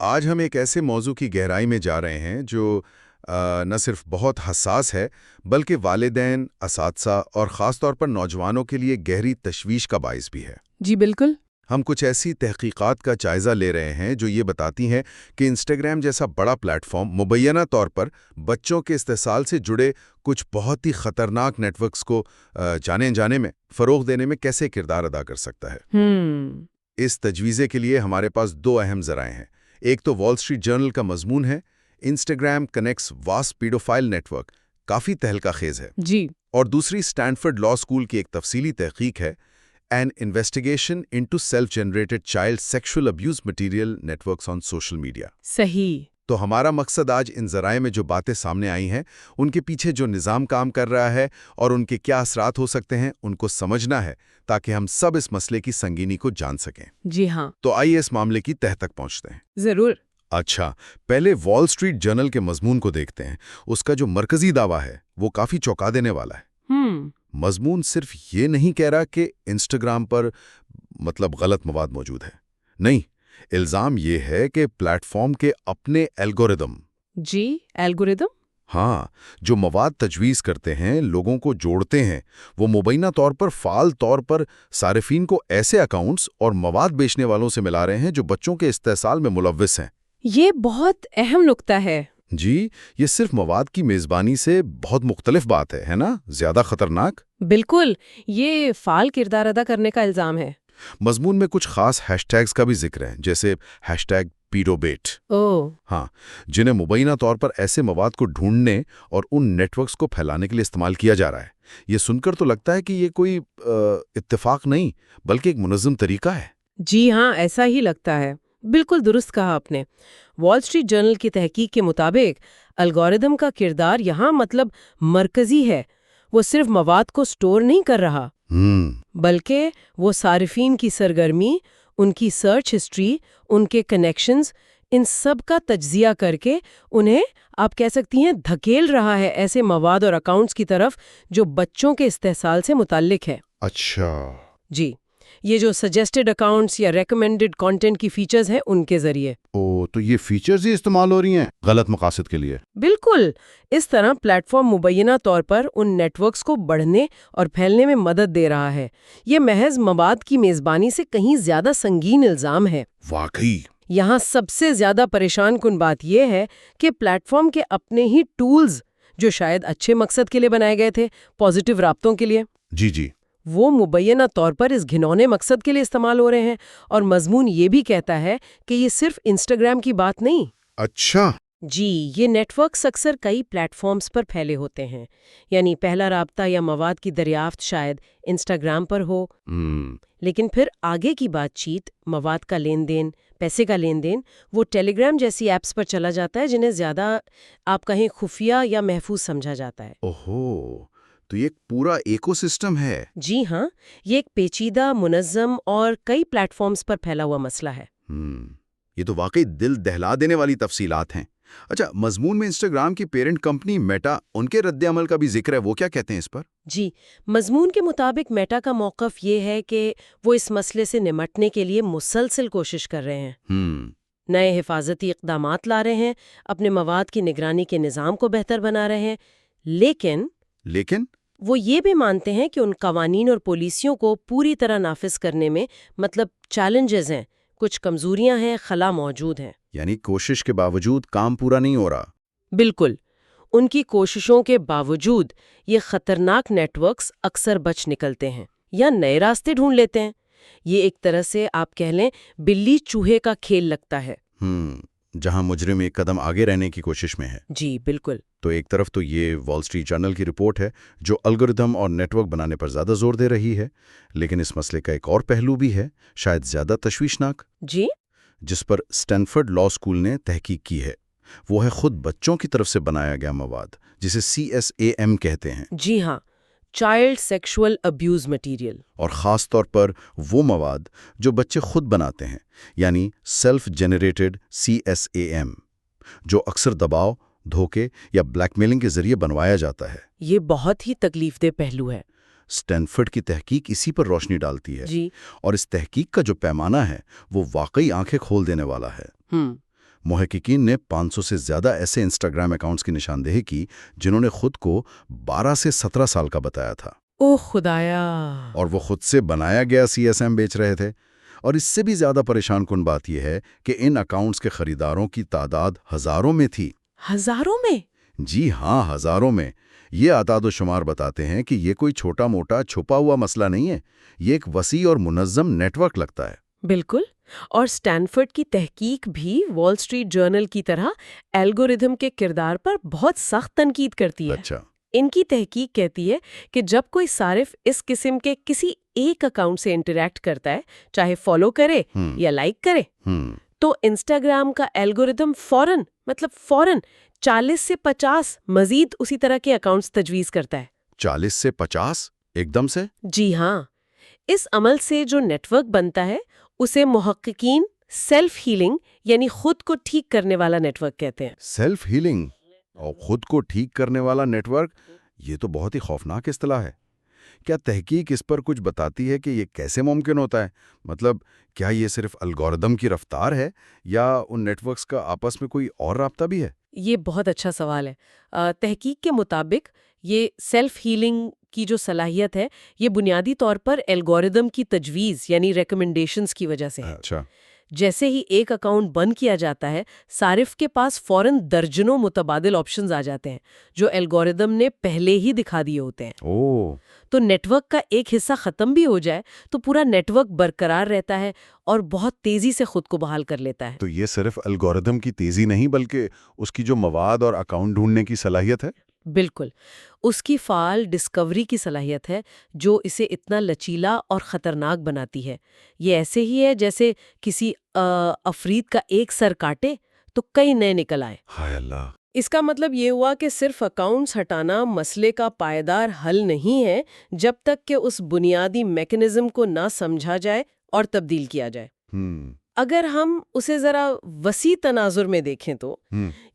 آج ہم ایک ایسے موضوع کی گہرائی میں جا رہے ہیں جو نہ صرف بہت حساس ہے بلکہ والدین، اساتذہ اور خاص طور پر نوجوانوں کے لیے گہری تشویش کا باعث بھی ہے۔ جی بالکل۔ ہم کچھ ایسی تحقیقات کا جائزہ لے رہے ہیں جو یہ بتاتی ہیں کہ انسٹاگرام جیسا بڑا پلیٹ فارم مبینہ طور پر بچوں کے استحصال سے جڑے کچھ بہت ہی خطرناک نیٹ ورکس کو جانے میں فروغ دینے میں کیسے کردار ادا کر سکتا ہے۔ اس تجویزے کے لیے ہمارے پاس دو اہم ذرائع ہیں۔ ایک تو وال اسٹریٹ جرنل کا مضمون ہے، Instagram connects vast paedophile network, کافی تہلکہ خیز ہے۔ جی۔ اور دوسری اسٹینفورڈ لا اسکول کی ایک تفصیلی تحقیق ہے، an investigation into self generated child sexual abuse material networks on social media. صحیح۔ تو ہمارا مقصد آج ان ذرائع میں جو باتیں سامنے آئی ہیں، ان کے پیچھے جو نظام کام کر رہا ہے اور ان کے کیا اثرات ہو سکتے ہیں، ان کو سمجھنا ہے تاکہ ہم سب اس مسئلے کی سنگینی کو جان سکیں۔ جی ہاں۔ تو آئیے اس معاملے کی تہہ تک پہنچتے ہیں۔ ضرور۔ اچھا، پہلے وال اسٹریٹ جرنل کے مضمون کو دیکھتے ہیں۔ اس کا جو مرکزی دعویٰ ہے وہ کافی چونکا دینے والا ہے۔ مضمون صرف یہ نہیں کہہ رہا کہ انسٹاگرام پر غلط مواد موجود ہے، نہیں، الزام یہ ہے کہ پلیٹ فارم کے اپنے الگوریدم، جی الگوریدم، ہاں، جو مواد تجویز کرتے ہیں، لوگوں کو جوڑتے ہیں، وہ مبینہ طور پر فعال طور پر صارفین کو ایسے اکاؤنٹس اور مواد بیچنے والوں سے ملا رہے ہیں جو بچوں کے استحصال میں ملوث ہیں۔ یہ بہت اہم نکتہ ہے۔ جی، یہ صرف مواد کی میزبانی سے بہت مختلف بات ہے نا؟ زیادہ خطرناک؟ بالکل، یہ فعال کردار ادا کرنے کا الزام ہے۔ مضمون میں کچھ خاص ہیش ٹیگز کا بھی ذکر ہے، جیسے ہیش ٹیگ پیڈوبیٹ، ہاں، جنہیں مبینہ طور پر ایسے مواد کو ڈھونڈنے اور ان نیٹ ورکس کو پھیلانے کے لیے استعمال کیا جا رہا ہے۔ یہ سن کر تو لگتا ہے کہ یہ کوئی اتفاق نہیں بلکہ ایک منظم طریقہ ہے۔ جی ہاں، ایسا ہی لگتا ہے۔ بالکل درست کہا آپ نے۔ وال اسٹریٹ جرنل کی تحقیق کے مطابق الگوریدم کا کردار یہاں مرکزی ہے۔ وہ صرف مواد کو سٹور نہیں کر رہا، بلکہ وہ صارفین کی سرگرمی، ان کی سرچ ہسٹری، ان کے کنیکشنز، ان سب کا تجزیہ کر کے انہیں آپ کہہ سکتی ہیں دھکیل رہا ہے ایسے مواد اور اکاؤنٹس کی طرف جو بچوں کے استحصال سے متعلق ہے۔ اچھا، جی، یہ جو سجیسٹڈ اکاؤنٹس یا ریکمینڈڈ کانٹینٹ کی فیچرز ہیں ان کے ذریعے۔ تو یہ فیچرز ہی استعمال ہو رہی ہیں غلط مقاصد کے لیے؟ بالکل، اس طرح پلیٹ فارم مبینہ طور پر ان نیٹ ورکس کو بڑھنے اور پھیلنے میں مدد دے رہا ہے۔ یہ محض مواد کی میزبانی سے کہیں زیادہ سنگین الزام ہے۔ واقعی؟ یہاں سب سے زیادہ پریشان کن بات یہ ہے کہ پلیٹ فارم کے اپنے ہی ٹولز، جو شاید اچھے مقصد کے لیے بنائے گئے تھے، پازیٹیو رابطوں کے لیے، جی، وہ مبینہ طور پر اس گھنونے مقصد کے لیے استعمال ہو رہے ہیں۔ اور مضمون یہ بھی کہتا ہے کہ یہ صرف انسٹاگرام کی بات نہیں۔ اچھا، جی، یہ نیٹ ورکس اکثر کئی پلیٹ فارمز پر پھیلے ہوتے ہیں، یعنی پہلا رابطہ یا مواد کی دریافت شاید انسٹاگرام پر ہو، لیکن پھر آگے کی بات چیت، مواد کا لین دین، پیسے کا لین دین، وہ ٹیلی گرام جیسی ایپس پر چلا جاتا ہے جنہیں زیادہ آپ کہیں خفیہ یا محفوظ سمجھا جاتا ہے۔ اوہو، تو یہ ایک پورا ایکو سسٹم ہے۔ جی ہاں، یہ ایک پیچیدہ، منظم اور کئی پلیٹ فارمز پر پھیلا ہوا مسئلہ ہے۔ یہ تو واقعی دل دہلا دینے والی تفصیلات ہیں۔ اچھا، مضمون میں انسٹاگرام کی پیرنٹ کمپنی میٹا، ان کے رد عمل کا بھی ذکر ہے، وہ کیا کہتے ہیں اس پر؟ جی، مضمون کے مطابق میٹا کا موقف یہ ہے کہ وہ اس مسئلے سے نمٹنے کے لیے مسلسل کوشش کر رہے ہیں، نئے حفاظتی اقدامات لا رہے ہیں، اپنے مواد کی نگرانی کے نظام کو بہتر بنا رہے ہیں، لیکن وہ یہ بھی مانتے ہیں کہ ان قوانین اور پالیسیوں کو پوری طرح نافذ کرنے میں چیلنجز ہیں، کچھ کمزوریاں ہیں، خلا موجود ہیں۔ یعنی کوشش کے باوجود کام پورا نہیں ہو رہا۔ بالکل، ان کی کوششوں کے باوجود یہ خطرناک نیٹ ورکس اکثر بچ نکلتے ہیں یا نئے راستے ڈھونڈ لیتے ہیں۔ یہ ایک طرح سے آپ کہہ لیں بلی چوہے کا کھیل لگتا ہے، جہاں مجرم ایک قدم آگے رہنے کی کوشش میں ہے۔ جی بالکل۔ تو ایک طرف تو یہ وال اسٹریٹ جرنل کی رپورٹ ہے جو الگوریدم اور نیٹ ورک بنانے پر زیادہ زور دے رہی ہے، لیکن اس مسئلے کا ایک اور پہلو بھی ہے، شاید زیادہ تشویشناک، جی، جس پر اسٹینفورڈ لا اسکول نے تحقیق کی ہے۔ وہ ہے خود بچوں کی طرف سے بنایا گیا مواد، جسے CSAM کہتے ہیں۔ جی ہاں، چائلڈ سیکشول ابیوز مٹیریل، اور خاص طور پر وہ مواد جو بچے خود بناتے ہیں، یعنی سیلف جنریٹڈ CSAM، جو اکثر دباؤ، دھوکے یا بلیک میلنگ کے ذریعے بنوایا جاتا ہے۔ یہ بہت ہی تکلیف دہ پہلو ہے۔ اسٹینفورڈ کی تحقیق اسی پر روشنی ڈالتی ہے، جی، اور اس تحقیق کا جو پیمانہ ہے وہ واقعی آنکھیں کھول دینے والا ہے۔ محققین نے 500 سے زیادہ ایسے انسٹاگرام اکاؤنٹس کی نشاندہی کی جنہوں نے خود کو 12 سے 17 سال کا بتایا تھا، اوہ خدایا! اور وہ خود سے بنایا گیا CSM بیچ رہے تھے۔ اور اس سے بھی زیادہ پریشان کن بات یہ ہے کہ ان اکاؤنٹس کے خریداروں کی تعداد ہزاروں میں تھی۔ ہزاروں میں؟ جی ہاں، ہزاروں میں۔ یہ اعداد و شمار بتاتے ہیں کہ یہ کوئی چھوٹا موٹا چھپا ہوا مسئلہ نہیں ہے، یہ ایک وسیع اور منظم نیٹ ورک لگتا ہے۔ بالکل، اور اسٹینفورڈ کی تحقیق بھی وال اسٹریٹ جرنل کی طرح الگوریدم کے کردار پر بہت سخت تنقید کرتی ہے۔ اچھا۔ ان کی تحقیق کہتی ہے کہ جب کوئی صارف اس قسم کے کسی ایک اکاؤنٹ سے انٹریکٹ کرتا ہے، چاہے فالو کرے یا لائک کرے، تو انسٹاگرام کا الگوریدم فوراً 40 سے 50 مزید اسی طرح کے اکاؤنٹس تجویز کرتا ہے۔ 40 سے 50 ایک دم سے؟ جی ہاں، اس عمل سے جو نیٹ ورک بنتا ہے اسے محققین سیلف ہیلنگ یعنی خود کو ٹھیک کرنے والا نیٹ ورک کہتے ہیں۔ سیلف ہیلنگ اور خود کو ٹھیک کرنے والا نیٹ ورک، یہ تو بہت ہی خوفناک اصطلاح ہے۔ کیا تحقیق اس پر کچھ بتاتی ہے کہ یہ کیسے ممکن ہوتا ہے؟ مطلب کیا یہ صرف الگوریدم کی رفتار ہے یا ان نیٹ ورکس کا آپس میں کوئی اور رابطہ بھی ہے؟ یہ بہت اچھا سوال ہے۔ تحقیق کے مطابق یہ سیلف ہیلنگ کی جو صلاحیت ہے یہ بنیادی طور پر الگوریدم کی تجویز یعنی ریکمنڈیشنز کی وجہ سے ہے۔ اچھا۔ جیسے ہی ایک اکاؤنٹ بند کیا جاتا ہے، صارف کے پاس فوراً درجنوں متبادل آپشنز آ جاتے ہیں جو الگوریدم نے پہلے ہی دکھا دیے ہوتے ہیں۔ تو نیٹ ورک کا ایک حصہ ختم بھی ہو جائے تو پورا نیٹ ورک برقرار رہتا ہے اور بہت تیزی سے خود کو بحال کر لیتا ہے۔ تو یہ صرف الگوریدم کی تیزی نہیں بلکہ اس کی جو مواد اور اکاؤنٹ ڈھونڈنے کی صلاحیت ہے؟ بالکل، اس کی فعال ڈسکوری کی صلاحیت ہے جو اسے اتنا لچیلا اور خطرناک بناتی ہے۔ یہ ایسے ہی ہے جیسے کسی افرید کا ایک سر کاٹے تو کئی نئے نکل آئے۔ ہائے اللہ! اس کا مطلب یہ ہوا کہ صرف اکاؤنٹس ہٹانا مسئلے کا پائیدار حل نہیں ہے جب تک کہ اس بنیادی میکانزم کو نہ سمجھا جائے اور تبدیل کیا جائے۔ اگر ہم اسے ذرا وسیع تناظر میں دیکھیں تو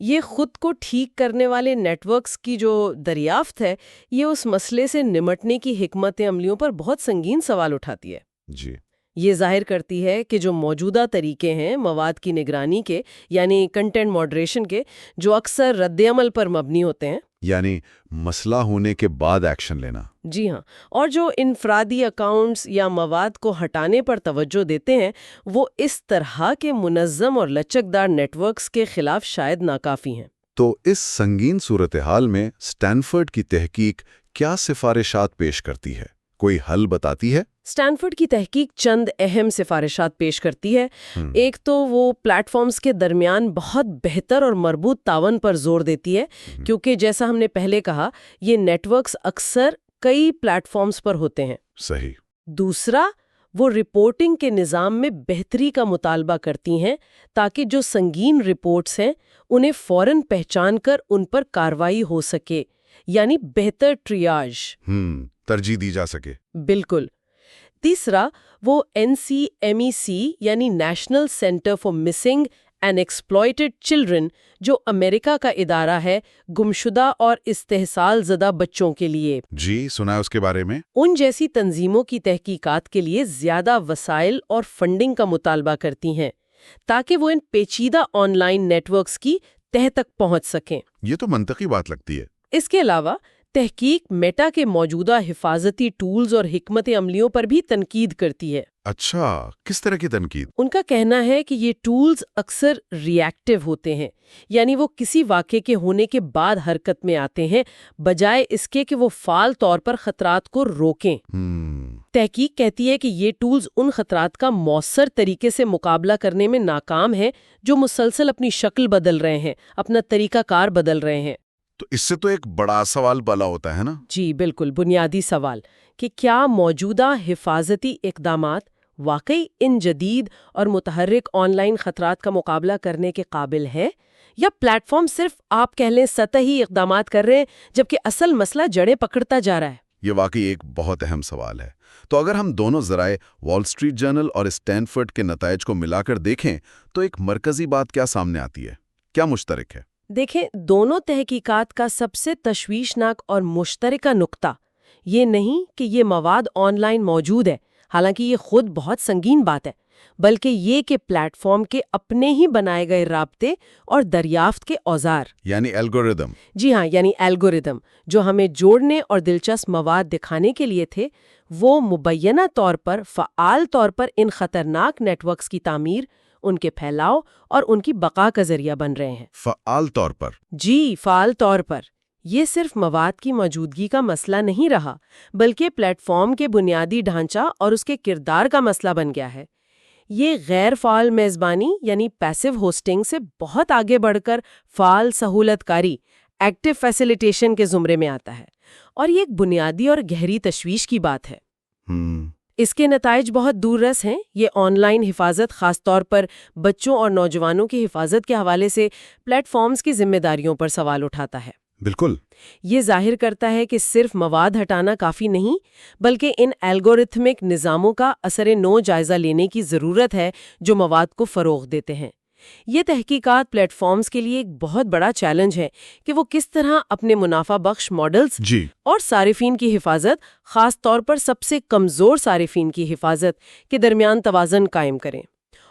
یہ خود کو ٹھیک کرنے والے نیٹ ورکس کی جو دریافت ہے یہ اس مسئلے سے نمٹنے کی حکمت عملیوں پر بہت سنگین سوال اٹھاتی ہے۔ جی، یہ ظاہر کرتی ہے کہ جو موجودہ طریقے ہیں مواد کی نگرانی کے یعنی کنٹینٹ ماڈریشن کے، جو اکثر رد عمل پر مبنی ہوتے ہیں، یعنی مسئلہ ہونے کے بعد ایکشن لینا۔ جی ہاں، اور جو انفرادی اکاؤنٹس یا مواد کو ہٹانے پر توجہ دیتے ہیں وہ اس طرح کے منظم اور لچکدار نیٹ ورکس کے خلاف شاید ناکافی ہیں۔ تو اس سنگین صورتحال میں اسٹینفورڈ کی تحقیق کیا سفارشات پیش کرتی ہے؟ کوئی حل بتاتی ہے؟ اسٹینفورڈ کی تحقیق چند اہم سفارشات پیش کرتی ہے۔ ایک تو وہ پلیٹ فارمز کے درمیان بہت بہتر اور مربوط تعاون پر زور دیتی ہے، کیونکہ جیسا ہم نے پہلے کہا یہ نیٹ ورکس اکثر کئی پلیٹ فارمز پر ہوتے ہیں۔ صحیح۔ دوسرا، وہ رپورٹنگ کے نظام میں بہتری کا مطالبہ کرتی ہیں تاکہ جو سنگین رپورٹس ہیں انہیں فوراً پہچان کر ان پر کارروائی ہو سکے، یعنی بہتر ٹریاج ترجیح دی جا سکے۔ بالکل۔ تیسرا، وہ NCMEC یعنی national centre for missing and exploited children, جو امریکہ کا ادارہ ہے گمشدہ اور استحصال زدہ بچوں کے لیے۔ جی، سنا ہے اس کے بارے میں۔ ان جیسی تنظیموں کی تحقیقات کے لیے زیادہ وسائل اور فنڈنگ کا مطالبہ کرتی ہیں تاکہ وہ ان پیچیدہ آن لائن نیٹ ورکس کی تہہ تک پہنچ سکیں۔ یہ تو منطقی بات لگتی ہے۔ اس کے علاوہ تحقیق میٹا کے موجودہ حفاظتی ٹولز اور حکمت عملیوں پر بھی تنقید کرتی ہے۔ اچھا، کس طرح کی تنقید؟ ان کا کہنا ہے کہ یہ ٹولز اکثر ری ایکٹیو ہوتے ہیں، یعنی وہ کسی واقعے کے ہونے کے بعد حرکت میں آتے ہیں بجائے اس کے کہ وہ فعال طور پر خطرات کو روکیں۔ تحقیق کہتی ہے کہ یہ ٹولز ان خطرات کا مؤثر طریقے سے مقابلہ کرنے میں ناکام ہیں جو مسلسل اپنی شکل بدل رہے ہیں، اپنا طریقہ کار بدل رہے ہیں۔ تو اس سے تو ایک بڑا سوال پیدا ہوتا ہے نا؟ جی بالکل، بنیادی سوال کہ کیا موجودہ حفاظتی اقدامات واقعی ان جدید اور متحرک آن لائن خطرات کا مقابلہ کرنے کے قابل ہے، یا پلیٹ فارم صرف آپ کہہ لیں سطحی اقدامات کر رہے ہیں جبکہ اصل مسئلہ جڑیں پکڑتا جا رہا ہے؟ یہ واقعی ایک بہت اہم سوال ہے۔ تو اگر ہم دونوں ذرائع وال اسٹریٹ جرنل اور اسٹینفورڈ کے نتائج کو ملا کر دیکھیں تو ایک مرکزی بات کیا سامنے آتی ہے؟ کیا مشترک ہے؟ دیکھیں، دونوں تحقیقات کا سب سے تشویشناک اور مشترکہ نقطہ یہ نہیں کہ یہ مواد آن لائن موجود ہے، حالانکہ یہ خود بہت سنگین بات ہے، بلکہ یہ کہ پلیٹ فارم کے اپنے ہی بنائے گئے رابطے اور دریافت کے اوزار، یعنی الگوریدم۔ جی ہاں، یعنی الگوریدم جو ہمیں جوڑنے اور دلچسپ مواد دکھانے کے لیے تھے، وہ مبینہ طور پر فعال طور پر ان خطرناک نیٹ ورکس کی تعمیر، ان کے پھیلاؤ اور ان کی بقا کا ذریعہ بن رہے ہیں۔ فعال طور پر؟ جی، فعال طور پر۔ یہ صرف مواد کی موجودگی کا مسئلہ نہیں رہا، بلکہ پلیٹ فارم کے بنیادی ڈھانچہ اور اس کے کردار کا مسئلہ بن گیا ہے۔ یہ غیر فعال میزبانی یعنی پیسو ہوسٹنگ سے بہت آگے بڑھ کر فعال سہولت کاری، ایکٹیو فیسیلیٹیشن کے زمرے میں آتا ہے، اور یہ ایک بنیادی اور گہری تشویش کی بات ہے۔ اس کے نتائج بہت دور رس ہیں۔ یہ آن لائن حفاظت، خاص طور پر بچوں اور نوجوانوں کی حفاظت کے حوالے سے پلیٹ فارمز کی ذمہ داریوں پر سوال اٹھاتا ہے۔ بالکل۔ یہ ظاہر کرتا ہے کہ صرف مواد ہٹانا کافی نہیں، بلکہ ان الگورتھمک نظاموں کا اثر نو جائزہ لینے کی ضرورت ہے جو مواد کو فروغ دیتے ہیں۔ یہ تحقیقات پلیٹ فارمز کے لیے ایک بہت بڑا چیلنج ہے کہ وہ کس طرح اپنے منافع بخش ماڈلز اور صارفین کی حفاظت، خاص طور پر سب سے کمزور صارفین کی حفاظت کے درمیان توازن قائم کریں۔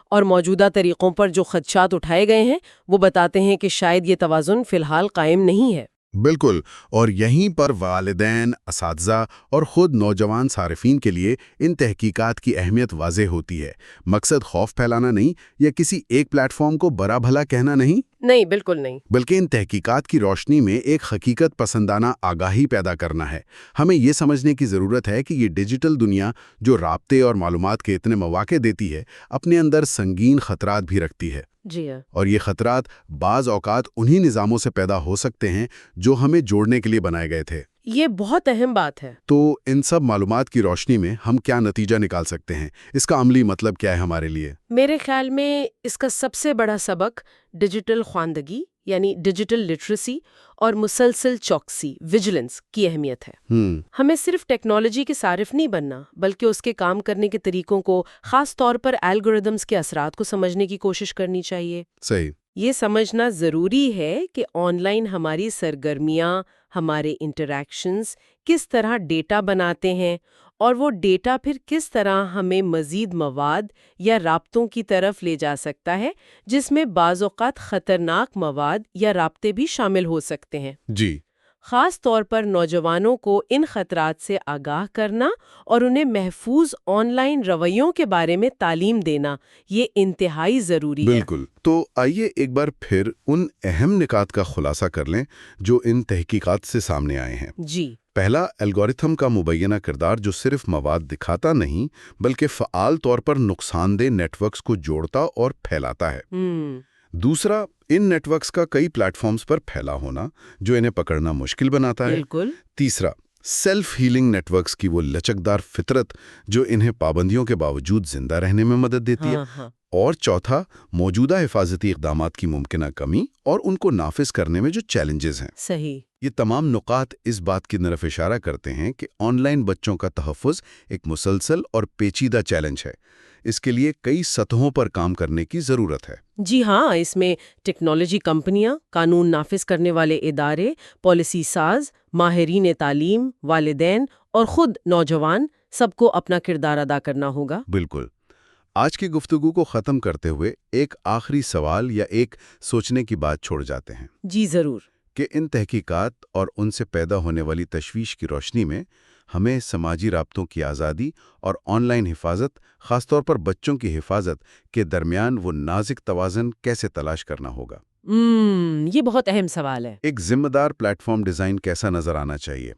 اور موجودہ طریقوں پر جو خدشات اٹھائے گئے ہیں وہ بتاتے ہیں کہ شاید یہ توازن فی الحال قائم نہیں ہے۔ بالکل، اور یہیں پر والدین، اساتذہ اور خود نوجوان صارفین کے لیے ان تحقیقات کی اہمیت واضح ہوتی ہے۔ مقصد خوف پھیلانا نہیں یا کسی ایک پلیٹ فارم کو برا بھلا کہنا نہیں، بالکل نہیں، بلکہ ان تحقیقات کی روشنی میں ایک حقیقت پسندانہ آگاہی پیدا کرنا ہے۔ ہمیں یہ سمجھنے کی ضرورت ہے کہ یہ ڈیجیٹل دنیا جو رابطے اور معلومات کے اتنے مواقع دیتی ہے، اپنے اندر سنگین خطرات بھی رکھتی ہے۔ جی ہاں، اور یہ خطرات بعض اوقات انہی نظاموں سے پیدا ہو سکتے ہیں جو ہمیں جوڑنے کے لیے بنائے گئے تھے۔ یہ بہت اہم بات ہے۔ تو ان سب معلومات کی روشنی میں ہم کیا نتیجہ نکال سکتے ہیں؟ اس کا عملی مطلب کیا ہے ہمارے لیے؟ میرے خیال میں اس کا سب سے بڑا سبق ڈیجیٹل خواندگی یعنی ڈیجیٹل لٹریسی اور مسلسل چوکسی ویجیلنس کی اہمیت ہے۔ ہمیں صرف ٹیکنالوجی کے صارف نہیں بننا، بلکہ اس کے کام کرنے کے طریقوں کو، خاص طور پر الگوریدمز کے اثرات کو سمجھنے کی کوشش کرنی چاہیے۔ صحیح۔ یہ سمجھنا ضروری ہے کہ آن لائن ہماری سرگرمیاں، ہمارے انٹریکشنز کس طرح ڈیٹا بناتے ہیں، اور وہ ڈیٹا پھر کس طرح ہمیں مزید مواد یا رابطوں کی طرف لے جا سکتا ہے، جس میں بعض اوقات خطرناک مواد یا رابطے بھی شامل ہو سکتے ہیں۔ جی۔ خاص طور پر نوجوانوں کو ان خطرات سے آگاہ کرنا اور انہیں محفوظ آن لائن رویوں کے بارے میں تعلیم دینا، یہ انتہائی ضروری ہے۔ بالکل۔ تو آئیے ایک بار پھر ان اہم نکات کا خلاصہ کر لیں جو ان تحقیقات سے سامنے آئے ہیں۔ جی۔ پہلا، الگورتھم کا مبینہ کردار جو صرف مواد دکھاتا نہیں بلکہ فعال طور پر نقصان دہ نیٹ ورکس کو جوڑتا اور پھیلاتا ہے۔ دوسرا، ان نیٹ ورکس کا کئی پلیٹ فارمز پر پھیلا ہونا جو انہیں پکڑنا مشکل بناتا ہے۔ بالکل۔ تیسرا، سیلف ہیلنگ نیٹ ورکس کی وہ لچکدار فطرت جو انہیں پابندیوں کے باوجود زندہ رہنے میں مدد دیتی ہے۔ اور چوتھا، موجودہ حفاظتی اقدامات کی ممکنہ کمی اور ان کو نافذ کرنے میں جو چیلنجز ہیں۔ صحیح۔ یہ تمام نقاط اس بات کی طرف اشارہ کرتے ہیں کہ آن لائن بچوں کا تحفظ ایک مسلسل اور پیچیدہ چیلنج ہے۔ اس کے لیے کئی سطحوں پر کام کرنے کی ضرورت ہے۔ جی ہاں، اس میں ٹیکنالوجی کمپنیاں، قانون نافذ کرنے والے ادارے، پالیسی ساز، ماہرین تعلیم، والدین اور خود نوجوان، سب کو اپنا کردار ادا کرنا ہوگا۔ بالکل۔ آج کی گفتگو کو ختم کرتے ہوئے ایک آخری سوال یا ایک سوچنے کی بات چھوڑ جاتے ہیں۔ جی ضرور۔ کہ ان تحقیقات اور ان سے پیدا ہونے والی تشویش کی روشنی میں ہمیں سماجی رابطوں کی آزادی اور آن لائن حفاظت، خاص طور پر بچوں کی حفاظت کے درمیان وہ نازک توازن کیسے تلاش کرنا ہوگا؟ یہ بہت اہم سوال ہے۔ ایک ذمہ دار پلیٹ فارم ڈیزائن کیسا نظر آنا چاہیے؟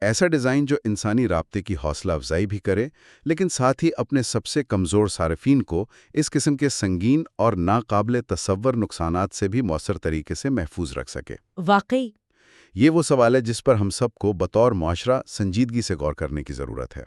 ایسا ڈیزائن جو انسانی رابطے کی حوصلہ افزائی بھی کرے، لیکن ساتھ ہی اپنے سب سے کمزور صارفین کو اس قسم کے سنگین اور ناقابل تصور نقصانات سے بھی مؤثر طریقے سے محفوظ رکھ سکے۔ واقعی یہ وہ سوال ہے جس پر ہم سب کو بطور معاشرہ سنجیدگی سے غور کرنے کی ضرورت ہے۔